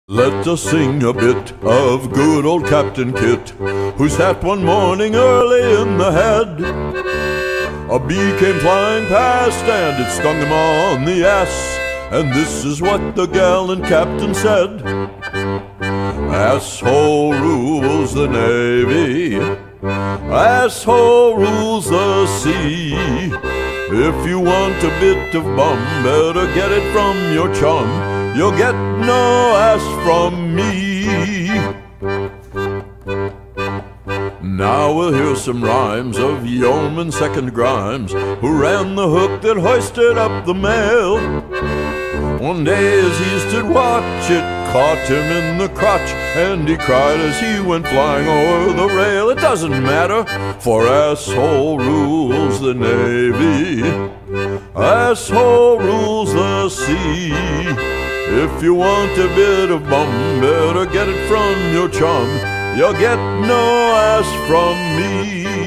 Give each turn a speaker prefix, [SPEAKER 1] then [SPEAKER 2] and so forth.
[SPEAKER 1] Let us sing a bit of good old Captain Kitt, who sat one morning early in the head. A bee came flying past and it stung him on the ass, and this is what the gallant captain said: "Asshole rules the navy, asshole rules the sea. If you want a bit of bum, better get it from your chum. You'll get no ass from me." Now we'll hear some rhymes of Yeoman Second Grimes, who ran the hook that hoisted up the mail. One day as he stood watch, it caught him in the crotch, and he cried as he went flying over the rail. It doesn't matter, for asshole rules the navy, asshole rules the sea. If you want a bit of bum, better get it from your chum. You'll get no ass from me.